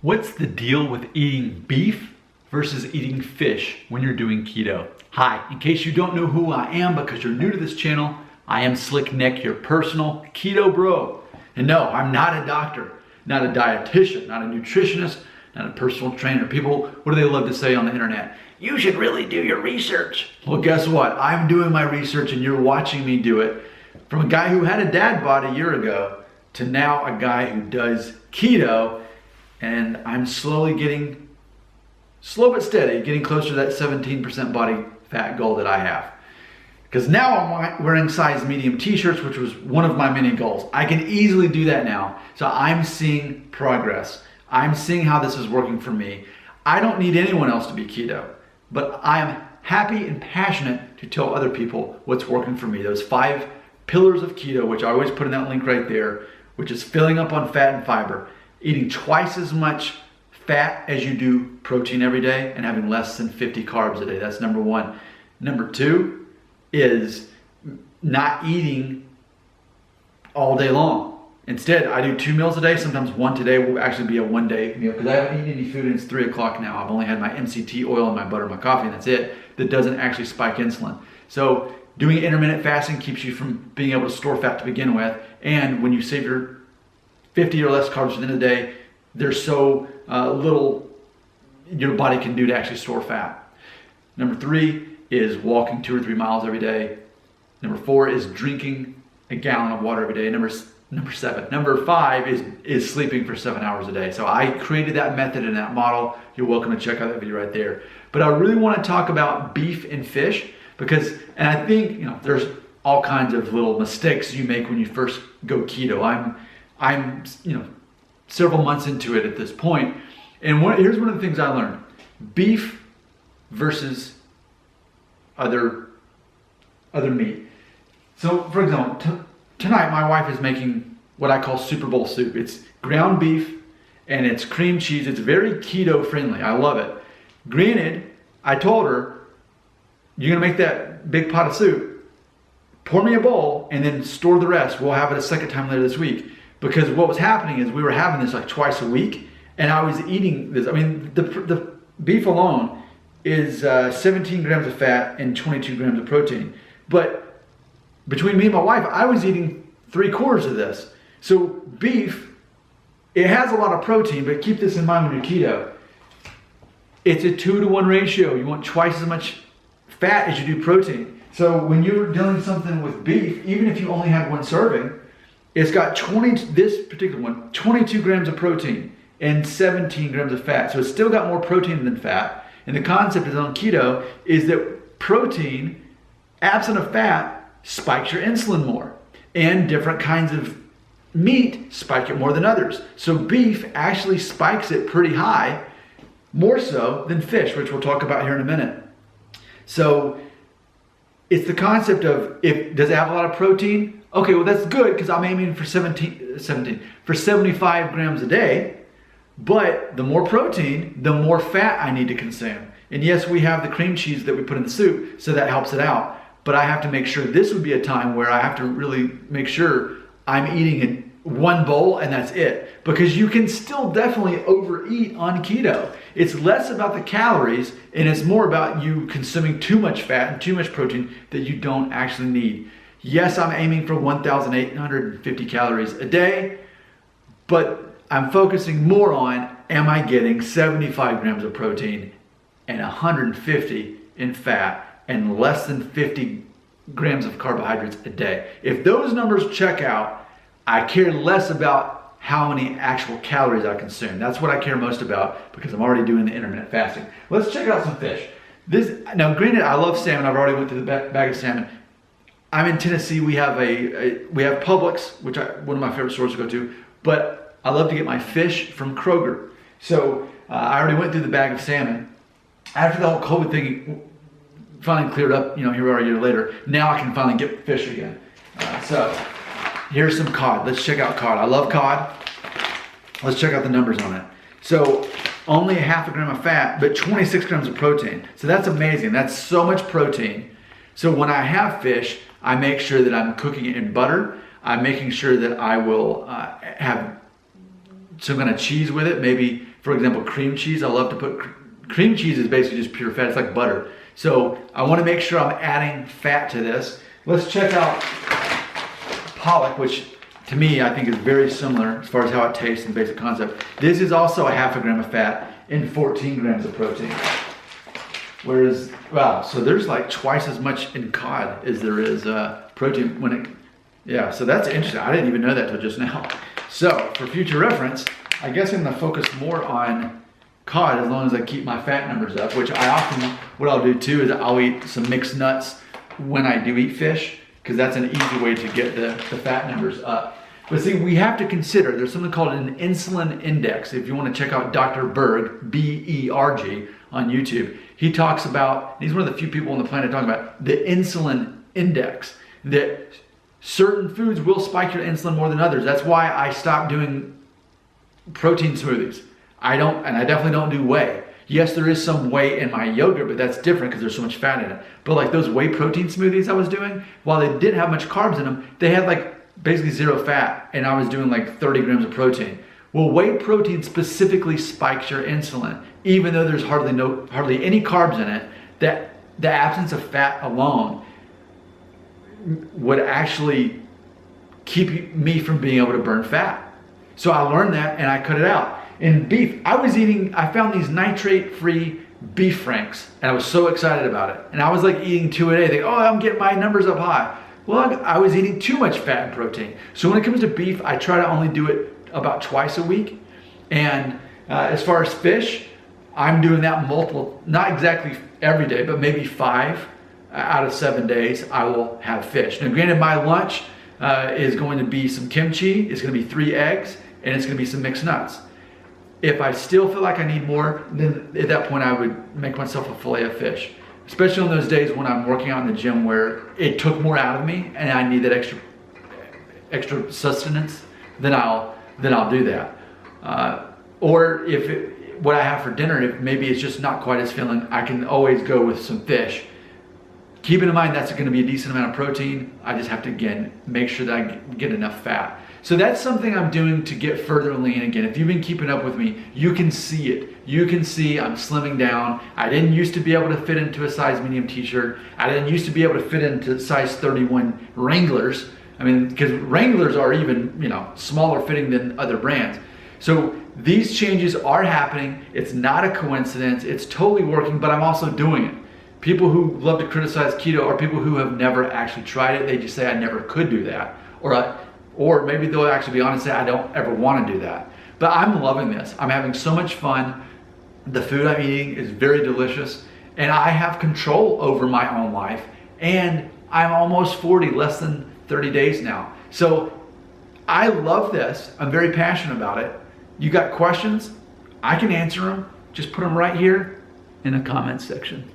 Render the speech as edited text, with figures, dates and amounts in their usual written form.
What's the deal with eating beef versus eating fish when you're doing keto? Hi, in case you don't know who I am because you're new to this channel, I am Slick Nick, your personal keto bro. And no, I'm not a doctor, not a dietitian, not a nutritionist, not a personal trainer. People, what do they love to say on the internet? You should really do your research. Well, guess what? I'm doing my research and you're watching me do it. From a guy who had a dad bod a year ago to now a guy who does keto. And I'm slowly getting, slow but steady, getting closer to that 17% body fat goal that I have. Because now I'm wearing size medium t-shirts, which was one of my many goals. I can easily do that now. So I'm seeing progress. I'm seeing how this is working for me. I don't need anyone else to be keto, but I am happy and passionate to tell other people what's working for me. Those 5 pillars of keto, which I always put in that link right there, which is filling up on fat and fiber, eating twice as much fat as you do protein every day, and having less than 50 carbs a day. That's number 1. Number 2 is not eating all day long. Instead, I do 2 meals a day. Sometimes one today will actually be a one-day meal because I haven't eaten any food and it's 3 o'clock now. I've only had my MCT oil and my butter and my coffee, and that's it. That doesn't actually spike insulin. So doing intermittent fasting keeps you from being able to store fat to begin with, and when you save your 50 or less carbs at the end of the day, there's so little your body can do to actually store fat. Number 3 is walking 2 or 3 miles every day. Number 4 is drinking a gallon of water every day. Number 5 is sleeping for 7 hours a day. So I created that method and that model. You're welcome to check out that video right there. But I really want to talk about beef and fish because, and I think, there's all kinds of little mistakes you make when you first go keto. I'm several months into it at this point, and here's one of the things I learned: beef versus other meat. So, for example, tonight my wife is making what I call Super Bowl soup. It's ground beef and it's cream cheese. It's very keto friendly. I love it. Granted, I told her, you're gonna make that big pot of soup, pour me a bowl, and then store the rest. We'll have it a second time later this week. Because what was happening is we were having this like twice a week, and I was eating this. I mean, the beef alone is 17 grams of fat and 22 grams of protein. But between me and my wife, I was eating 3/4 of this. So beef, it has a lot of protein, but keep this in mind when you're keto. It's a 2-to-1 ratio. You want twice as much fat as you do protein. So when you're doing something with beef, even if you only have 1 serving, it's got 22 grams of protein and 17 grams of fat. So it's still got more protein than fat. And the concept is on keto is that protein, absent of fat, spikes your insulin more. And different kinds of meat spike it more than others. So beef actually spikes it pretty high, more so than fish, which we'll talk about here in a minute. So it's the concept of, does it have a lot of protein? Okay, well that's good because I'm aiming for 75 grams a day, but the more protein, the more fat I need to consume. And yes, we have the cream cheese that we put in the soup, so that helps it out. But I have to make sure this would be a time where I have to really make sure I'm eating in 1 bowl and that's it. Because you can still definitely overeat on keto. It's less about the calories and it's more about you consuming too much fat and too much protein that you don't actually need. Yes, I'm aiming for 1,850 calories a day, but I'm focusing more on, am I getting 75 grams of protein and 150 in fat and less than 50 grams of carbohydrates a day? If those numbers check out, I care less about how many actual calories I consume. That's what I care most about because I'm already doing the intermittent fasting. Let's check out some fish. Now, granted, I love salmon. I've already went through the bag of salmon. I'm in Tennessee. We have Publix, which one of my favorite stores to go to, but I love to get my fish from Kroger. So I already went through the bag of salmon. After the whole COVID thing finally cleared up, here we are a year later. Now I can finally get fish again. So here's some cod. Let's check out cod. I love cod. Let's check out the numbers on it. So only 0.5 gram of fat, but 26 grams of protein. So that's amazing. That's so much protein. So when I have fish, I make sure that I'm cooking it in butter. I'm making sure that I will have some kind of cheese with it, maybe For example, cream cheese, I love to put, cream cheese is basically just pure fat, it's like butter. So I wanna make sure I'm adding fat to this. Let's check out pollock, which to me, I think is very similar as far as how it tastes and basic concept. This is also a half a gram of fat and 14 grams of protein. Whereas, wow, so there's like twice as much in cod as there is protein when it, yeah, so that's interesting. I didn't even know that till just now. So for future reference, I guess I'm gonna focus more on cod as long as I keep my fat numbers up, which I often, what I'll do too is I'll eat some mixed nuts when I do eat fish, because that's an easy way to get the fat numbers up. But see, we have to consider, there's something called an insulin index. If you want to check out Dr. Berg, B-E-R-G, on YouTube, he talks about, he's one of the few people on the planet talking about the insulin index, that certain foods will spike your insulin more than others. That's why I stopped doing protein smoothies. I definitely don't do whey. Yes, there is some whey in my yogurt, but that's different because there's so much fat in it. But like those whey protein smoothies I was doing, while they didn't have much carbs in them, they had like basically zero fat, and I was doing like 30 grams of protein. Well, whey protein specifically spikes your insulin, even though there's hardly any carbs in it. That the absence of fat alone would actually keep me from being able to burn fat. So I learned that and I cut it out. In beef, I found these nitrate-free beef franks, and I was so excited about it. And I was like eating 2 a day, thinking, oh, I'm getting my numbers up high. Well, I was eating too much fat and protein. So when it comes to beef, I try to only do it about twice a week. And as far as fish, I'm doing that multiple, not exactly every day, but maybe 5 out of 7 days, I will have fish. Now granted, my lunch is going to be some kimchi, it's gonna be 3 eggs, and it's gonna be some mixed nuts. If I still feel like I need more, then at that point I would make myself a fillet of fish. Especially on those days when I'm working out in the gym where it took more out of me and I need that extra sustenance, then I'll do that. Or if what I have for dinner, if maybe it's just not quite as filling, I can always go with some fish. Keeping in mind that's going to be a decent amount of protein, I just have to, again, make sure that I get enough fat. So that's something I'm doing to get further lean. Again, if you've been keeping up with me, you can see it. You can see I'm slimming down. I didn't used to be able to fit into a size medium t-shirt. I didn't used to be able to fit into size 31 Wranglers. I mean, because Wranglers are even, smaller fitting than other brands. So these changes are happening. It's not a coincidence. It's totally working, but I'm also doing it. People who love to criticize keto are people who have never actually tried it. They just say, I never could do that. Or maybe they'll actually be honest and say, I don't ever want to do that. But I'm loving this. I'm having so much fun. The food I'm eating is very delicious. And I have control over my own life. And I'm almost 40, less than 30 days now. So I love this. I'm very passionate about it. You got questions? I can answer them. Just put them right here in the comments section.